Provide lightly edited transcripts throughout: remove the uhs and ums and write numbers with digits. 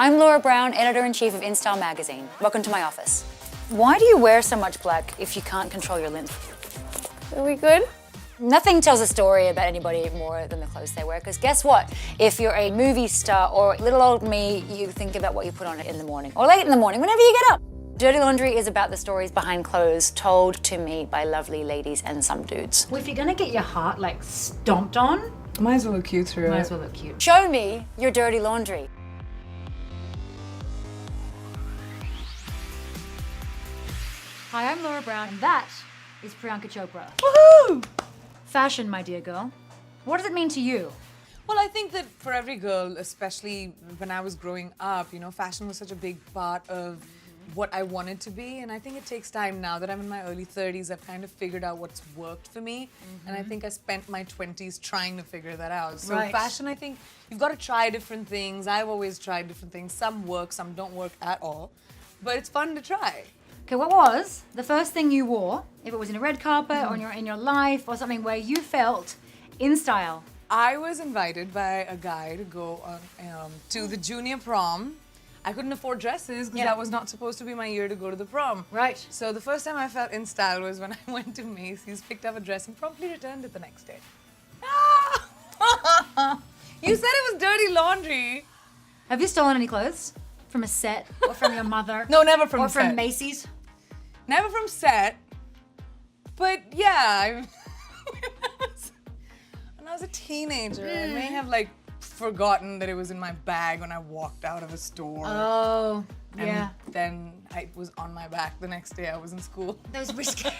I'm Laura Brown, editor-in-chief of InStyle magazine. Welcome to my office. Why do you wear so much black if you can't control your lymph? Are we good? Nothing tells a story about anybody more than the clothes they wear, because guess what? If you're a movie star or little old me, you think about what you put on in the morning, or late in the morning, whenever you get up. Dirty Laundry is about the stories behind clothes told to me by lovely ladies and some dudes. Well, if you're gonna get your heart like stomped on, might as well look cute through it. might as well look cute. Show me your dirty laundry. Hi, I'm Laura Brown, and that is Priyanka Chopra. Woohoo! Fashion, my dear girl. What does it mean to you? Well, I think that for every girl, especially when I was growing up, you know, fashion was such a big part of what I wanted to be. And I think it takes time now that I'm in my early 30s, I've kind of figured out what's worked for me. And I think I spent my 20s trying to figure that out. So Right. fashion, I think you've got to try different things. I've always tried different things. Some work, some don't work at all. But it's fun to try. Okay, what was the first thing you wore, if it was in a red carpet or in your life or something where you felt in style? I was invited by a guy to go on to the junior prom. I couldn't afford dresses because that was not supposed to be my year to go to the prom. Right. So the first time I felt in style was when I went to Macy's, picked up a dress, and promptly returned it the next day. You said it was dirty laundry. Have you stolen any clothes? From a set or from your mother? No, never from Or from set. Macy's? Never from set. But yeah, when I was a teenager, I may have like forgotten that it was in my bag when I walked out of a store. Oh, And yeah. then it was on my back the next day I was in school. Those risky.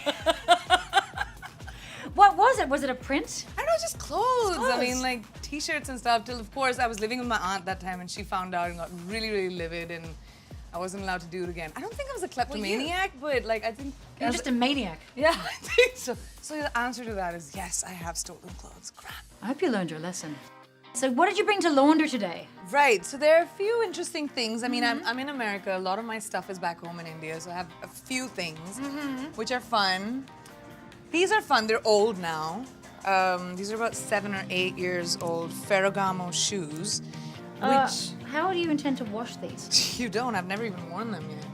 What was it? Was it a print? I don't know, just clothes. I Clothes. mean, like t-shirts and stuff. Till, of course, I was living with my aunt that time, and she found out and got really, really livid, and I wasn't allowed to do it again. I don't think I was a kleptomaniac, but like I think You're just a maniac. yeah, I think so. So the answer to that is yes, I have stolen clothes. Crap. I hope you learned your lesson. So what did you bring to launder today? Right. So there are a few interesting things. I mean, I'm in America. A lot of my stuff is back home in India, so I have a few things which are fun. These are fun. They're old now. These are about 7 or 8 years old Ferragamo shoes, which How do you intend to wash these? you don't. I've never even worn them yet.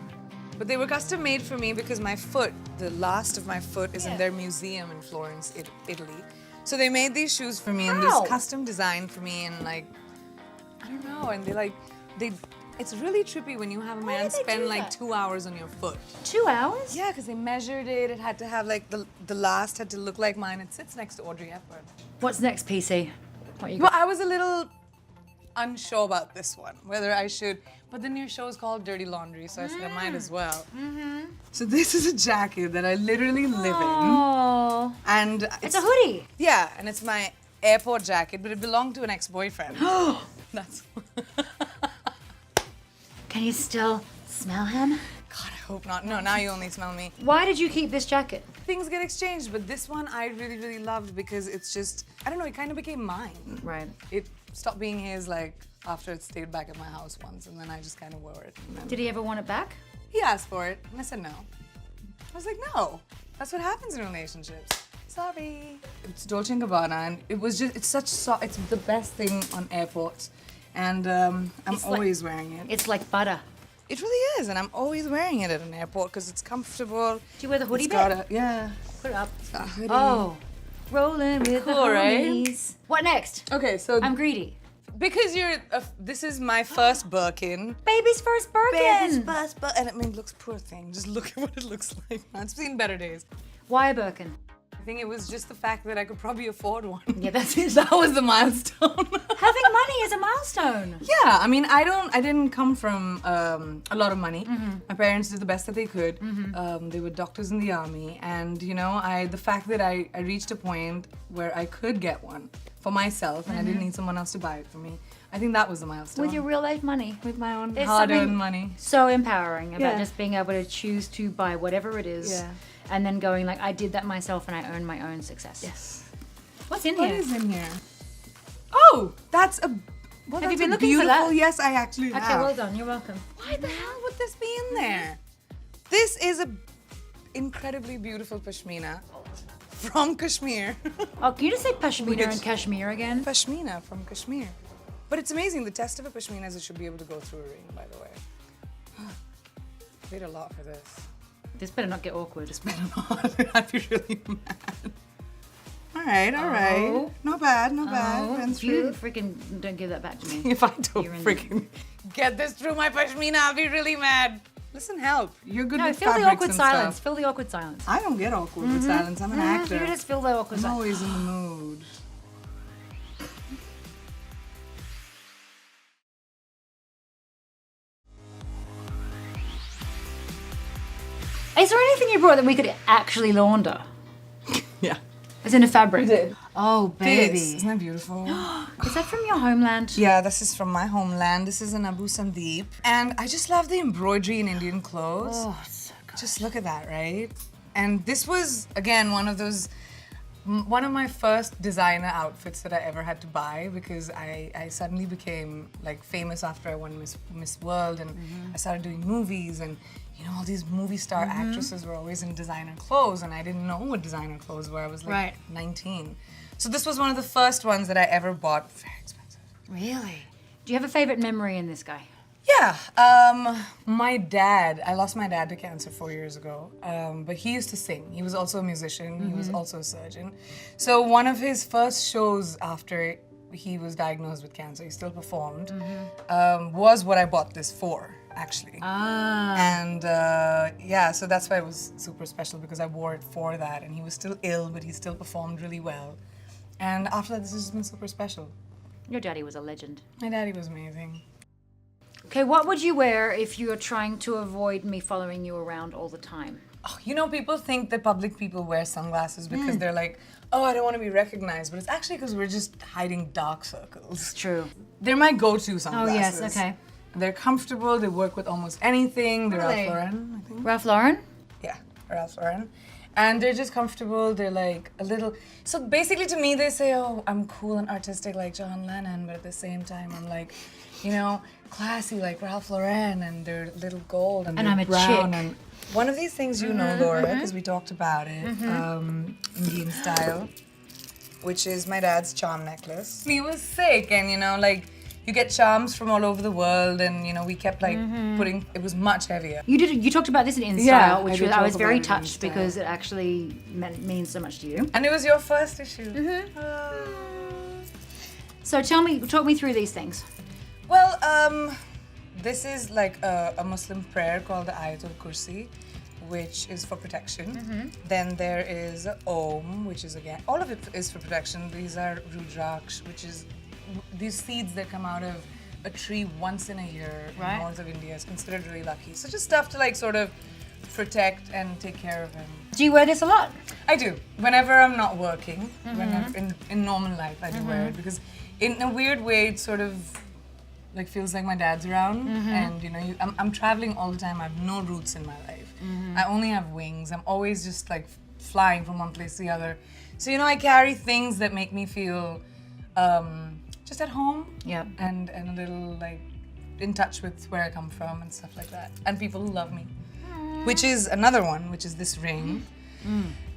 But they were custom made for me because my foot, the last of my foot, is in their museum in Florence, Italy. So they made these shoes for me and Wow. this custom design for me, and like, I don't know, and it's really trippy when you have a man did they spend do like that? 2 hours on your foot. 2 hours? Yeah, because they measured it. It had to have like the last had to look like mine. It sits next to Audrey Hepburn. What's next, PC? What you Well, got? I was a little unsure about this one, whether I should. But then your show is called Dirty Laundry, so I said I might as well. So this is a jacket that I literally live in, Oh, and it's a hoodie. Yeah, and it's my airport jacket, but it belonged to an ex-boyfriend. That's. Can you still smell him? God, I hope not. No, now you only smell me. Why did you keep this jacket? Things get exchanged, but this one I really, really loved because it's just, I don't know, it kind of became mine. Right. It stopped being his, like, after it stayed back at my house once, and then I just kind of wore it. And then Did he ever want it back? he asked for it, and I said no. I was like, no. That's what happens in relationships. Sorry. It's Dolce & Gabbana, and it was just, it's it's the best thing on airports. And I'm It's like- always wearing it. It's like butter. It really is, and I'm always wearing it at an airport because it's comfortable. Do you wear the hoodie It's bit? got yeah. Put it up. It's got a hoodie. Oh, rolling with the Cool, right? homies. What next? Okay, so I'm greedy. because this is my first Birkin. Baby's first Birkin. first Birkin, and I mean, it looks poor thing. Just look at what it looks like. It's seen better days. Why a Birkin? I think it was just the fact that I could probably afford one. Yeah, that's it. That was the milestone. Having money is a milestone. Yeah, I mean, I didn't come from a lot of money. My parents did the best that they could. They were doctors in the army, and you know, the fact that I reached a point where I could get one for myself, and I didn't need someone else to buy it for me. I think that was the milestone. With your real life money. with my own There's hard-earned something money. So empowering about Yeah. just being able to choose to buy whatever it is. Yeah. And then going like, I did that myself and I own my own success. Yes. What's in What here? is in here? Oh, that's a. Well, Have you that's been a looking for beautiful, that? Yes, I actually have. Okay, well done. You're welcome. Why the hell would this be in there? This is a incredibly beautiful pashmina from Kashmir. Oh, can you just say We pashmina could- and cashmere again? Pashmina from Kashmir. But it's amazing. The test of a pashmina is it should be able to go through a ring, by the way. Paid a lot for this. This better not get awkward. This better not. I'd be really mad. All right. Not bad. Went If you through. freaking don't give that back to me. If I don't You're in- freaking get this through my pashmina, I'll be really mad. Listen, help. You're good No, with fill the fabrics awkward and silence. stuff. Fill the awkward silence. I don't get awkward with silence. I'm an actor. You just fill the awkward I'm silence. always in the mood. Is there anything you brought that we could actually launder? Yeah. As in a fabric? We did. Oh, baby. Isn't that beautiful? Is that from your homeland? Yeah, this is from my homeland. This is in Abu Sandeep. And I just love the embroidery in Indian clothes. Oh, so good. Just look at that, right? And this was, again, one of my first designer outfits that I ever had to buy because I suddenly became like famous after I won Miss World and I started doing movies and you know all these movie star actresses were always in designer clothes and I didn't know what designer clothes were. I was like 19. So this was one of the first ones that I ever bought. Very expensive. Really? Do you have a favorite memory in this guy? Yeah, my dad, I lost my dad to cancer 4 years ago, but he used to sing. He was also a musician, he was also a surgeon. So one of his first shows after he was diagnosed with cancer, he still performed, was what I bought this for, actually. And yeah, so that's why it was super special because I wore it for that and he was still ill, but he still performed really well. And after that, this has just been super special. Your daddy was a legend. My daddy was amazing. Okay, what would you wear if you are trying to avoid me following you around all the time? Oh, you know, people think that public people wear sunglasses because they're like, oh, I don't want to be recognized. But it's actually because we're just hiding dark circles. True. They're my go-to sunglasses. Oh, yes, okay. They're comfortable. They work with almost anything. They're Ralph Lauren, I think. Ralph Lauren? Yeah, Ralph Lauren. And they're just comfortable. They're like a little... So basically to me, they say, oh, I'm cool and artistic like John Lennon. But at the same time, I'm like, you know, classy like Ralph Lauren. And they're little gold and they're I'm a brown. chick. And one of these things you know, Laura, because we talked about it, Indian style, which is my dad's charm necklace. He was sick and, you know, like... You get charms from all over the world, and you know we kept like putting. It was much heavier. You talked about this in InStyle, Yeah, which I was did very talk about it in touched InStyle. because it actually means so much to you. And it was your first issue. So talk me through these things. Well, this is like a Muslim prayer called the Ayatul Kursi, which is for protection. Then there is Om, which is again all of it is for protection. These are Rudraksh, which is these seeds that come out of a tree once in a year in Right. north of India is considered really lucky. So just stuff to like sort of protect and take care of him. Do you wear this a lot? I do. Whenever I'm not working, whenever in normal life, I do wear it because in a weird way, it sort of like feels like my dad's around, and you know, I'm traveling all the time. I have no roots in my life. I only have wings. I'm always just like flying from one place to the other. So you know, I carry things that make me feel just at home. Yeah. And a little like in touch with where I come from and stuff like that, and people who love me. Which is another one, which is this ring,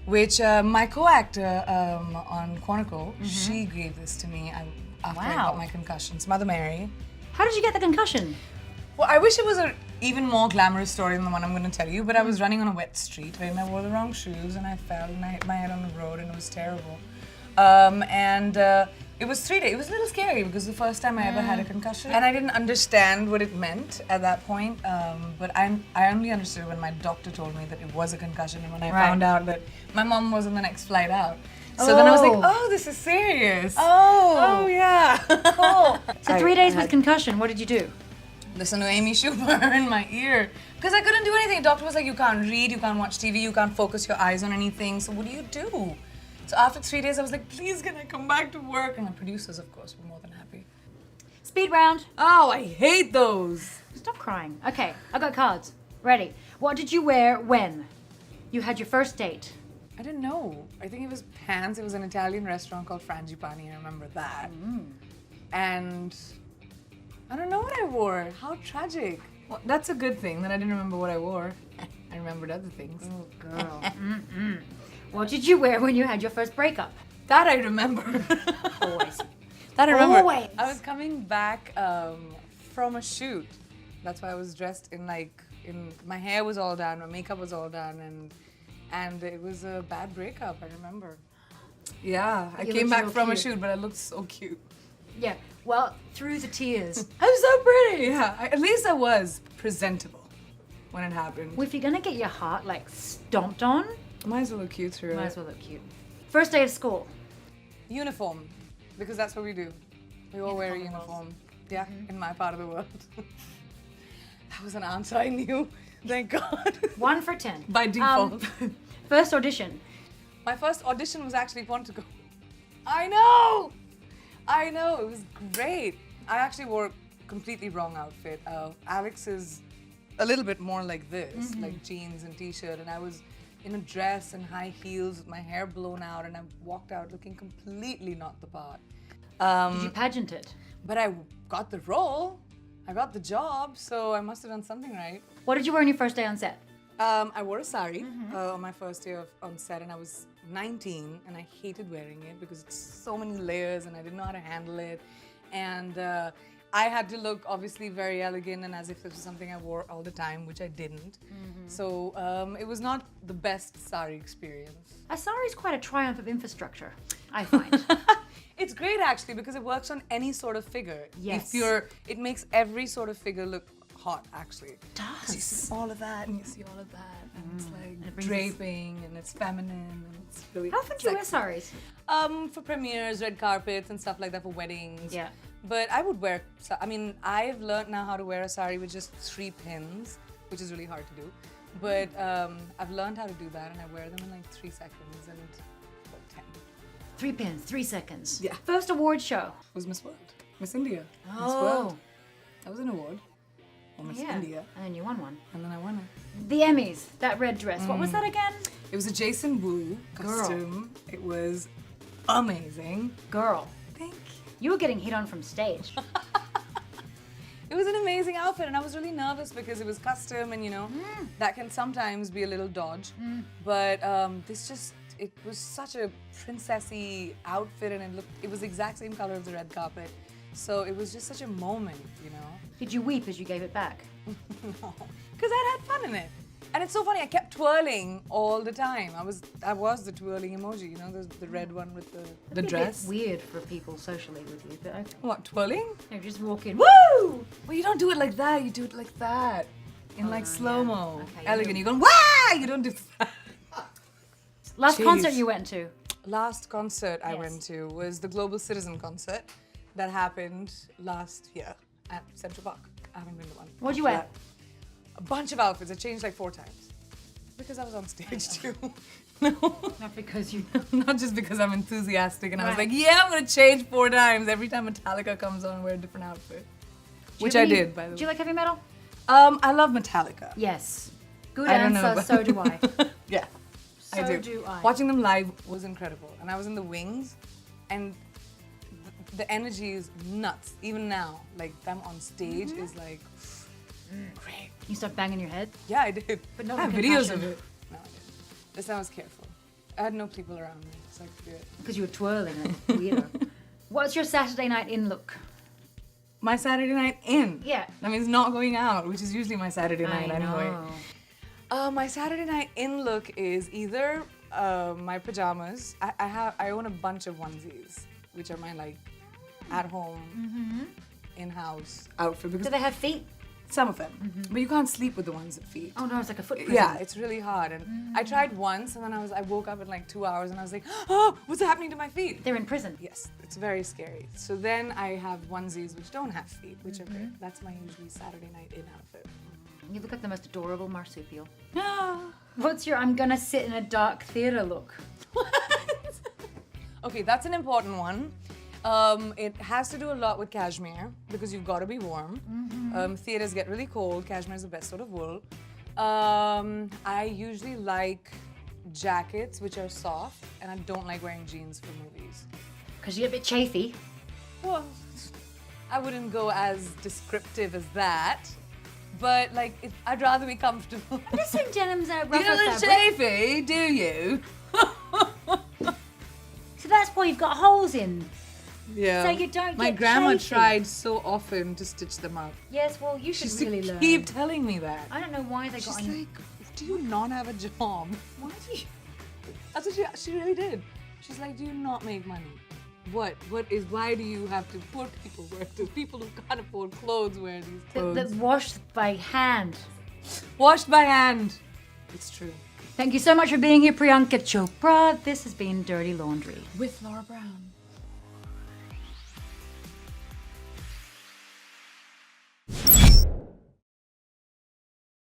which my co-actor on Quantico, she gave this to me after I got my concussions. Mother Mary. How did you get the concussion? Well, I wish it was an even more glamorous story than the one I'm going to tell you, but I was running on a wet street and I wore the wrong shoes and I fell and I hit my head on the road and it was terrible. It was 3 days. It was a little scary because the first time I ever had a concussion. And I didn't understand what it meant at that point. But I only understood when my doctor told me that it was a concussion and when I found out that my mom was on the next flight out. So then I was like, oh, this is serious. Oh yeah. Cool. So 3 days with concussion, what did you do? Listen to Amy Schumer in my ear. Because I couldn't do anything. The doctor was like, you can't read, you can't watch TV, you can't focus your eyes on anything. So what do you do? So after 3 days, I was like, please, can I come back to work? And the producers, of course, were more than happy. Speed round. Oh, I hate those. Stop crying. Okay, I got cards. Ready. What did you wear when? You had your first date. I didn't know. I think it was pants. It was an Italian restaurant called Frangipani. I remember that. And I don't know what I wore. How tragic. Well, that's a good thing that I didn't remember what I wore. I remembered other things. Oh, girl. What did you wear when you had your first breakup? That I remember. Always. That I remember. Always. I was coming back from a shoot. That's why I was dressed in my hair was all done, my makeup was all done, and it was a bad breakup, I remember. Yeah, I came back from a shoot, but I looked so cute. Yeah. Well, through the tears. I'm so pretty. Yeah, at least I was presentable when it happened. Well, if you're gonna get your heart like stomped on, Might as well look cute through might it. as well look cute. First day of school. Uniform, because that's what we do. We all wear a uniform. Yeah, in my part of the world. That was an answer I knew. Thank God. 1 for 10. By default. First audition. My first audition was actually Quantico. I know! It was great. I actually wore a completely wrong outfit. Alex is a little bit more like this, like jeans and t-shirt, and I was in a dress and high heels with my hair blown out, and I walked out looking completely not the part. Did you pageant it? But I got the role. I got the job, so I must have done something right. What did you wear on your first day on set? I wore a sari on my first day on set, and I was 19, and I hated wearing it because it's so many layers, and I didn't know how to handle it. And I had to look obviously very elegant and as if it was something I wore all the time, which I didn't. So it was not the best sari experience. A sari is quite a triumph of infrastructure, I find. It's great actually because it works on any sort of figure. Yes. It makes every sort of figure look hot actually. It does. You see all of that and you see all of that and it's like it brings draping and it's feminine and it's really How often do you wear sexy. saris? For premieres, red carpets and stuff like that for weddings. Yeah. But I would wear, I've learned now how to wear a sari with just 3 pins, which is really hard to do. But I've learned how to do that and I wear them in like 3 seconds and 10. 3 pins, 3 seconds. Yeah. First award show. It was Miss World. Miss India. Miss Oh. World. That was an award. Or Miss Yeah. India. And then you won one. And then I won it. The Emmys, that red dress. What was that again? It was a Jason Wu costume. It was amazing. Girl. Thank you. You were getting hit on from stage. It was an amazing outfit and I was really nervous because it was custom and that can sometimes be a little dodge. But it was such a princessy outfit and it was the exact same color as the red carpet. So it was just such a moment, Did you weep as you gave it back? Because I'd had fun in it. And it's so funny, I kept twirling all the time. I was the twirling emoji, the red one with the dress. It's weird for people socially with you, but okay. What, twirling? You just walk in, woo! Well, you don't do it like that, you do it like that. In like slow-mo. Okay, Elegant, you're going, wah! You don't do that. Last Jeez. concert you went to? Last concert I went to was the Global Citizen concert that happened last year at Central Park. I haven't been to one. What'd you wear? Yeah. A bunch of outfits. I changed like 4 times. Because I was on stage too. No. Not because you... Not just because I'm enthusiastic and I was Right. like, yeah, I'm gonna change 4 times. Every time Metallica comes on, I wear a different outfit. Which I did, by the way. Do you like heavy metal? I love Metallica. Yes. Good I don't know, answer, but- so do I. Yeah. I So do. do I. Watching them live was incredible. And I was in the wings and the energy is nuts. Even now, like them on stage is like great. You start banging your head? Yeah, I did. But not I have with videos concussion. of it. No, I didn't. This time I was careful. I had no people around me, so I could do it. Because you were twirling like weirdo. What's your Saturday night in look? My Saturday night in. Yeah. That means not going out, which is usually my Saturday night anyway. know. My Saturday night in look is either my pajamas. I own a bunch of onesies, which are my like at home, in-house outfit. Because Do they have feet? some of them, but you can't sleep with the ones at feet. Oh no, it's like a foot prison. Yeah, it's really hard. And I tried once, and then I woke up in like 2 hours, and I was like, oh, what's happening to my feet? They're in prison. Yes, it's very scary. So then I have onesies which don't have feet, which are great. That's my usually Saturday night in outfit. You look like the most adorable marsupial. Ah. What's your I'm gonna sit in a dark theater look? Okay, that's an important one. It has to do a lot with cashmere because you've got to be warm. Theaters get really cold. Cashmere is the best sort of wool. I usually like jackets which are soft, and I don't like wearing jeans for movies. Because you get a bit chafy. Well, I wouldn't go as descriptive as that, but like I'd rather be comfortable. I'm just saying denim's a You rougher don't look fabric. chafy, do you? So that's why you've got holes in Yeah. So you don't My get grandma chafy. tried so often to stitch them up. Yes, well, you She should used to really learn. keep telling me that. I don't know why they got She's on. like, do you not have a job? Why do you? That's what she really did. She's like, do you not make money? Why do you have to put people wear this? People who can't afford clothes wear these clothes. That's washed by hand. Washed by hand. It's true. Thank you so much for being here, Priyanka Chopra. This has been Dirty Laundry. With Laura Brown.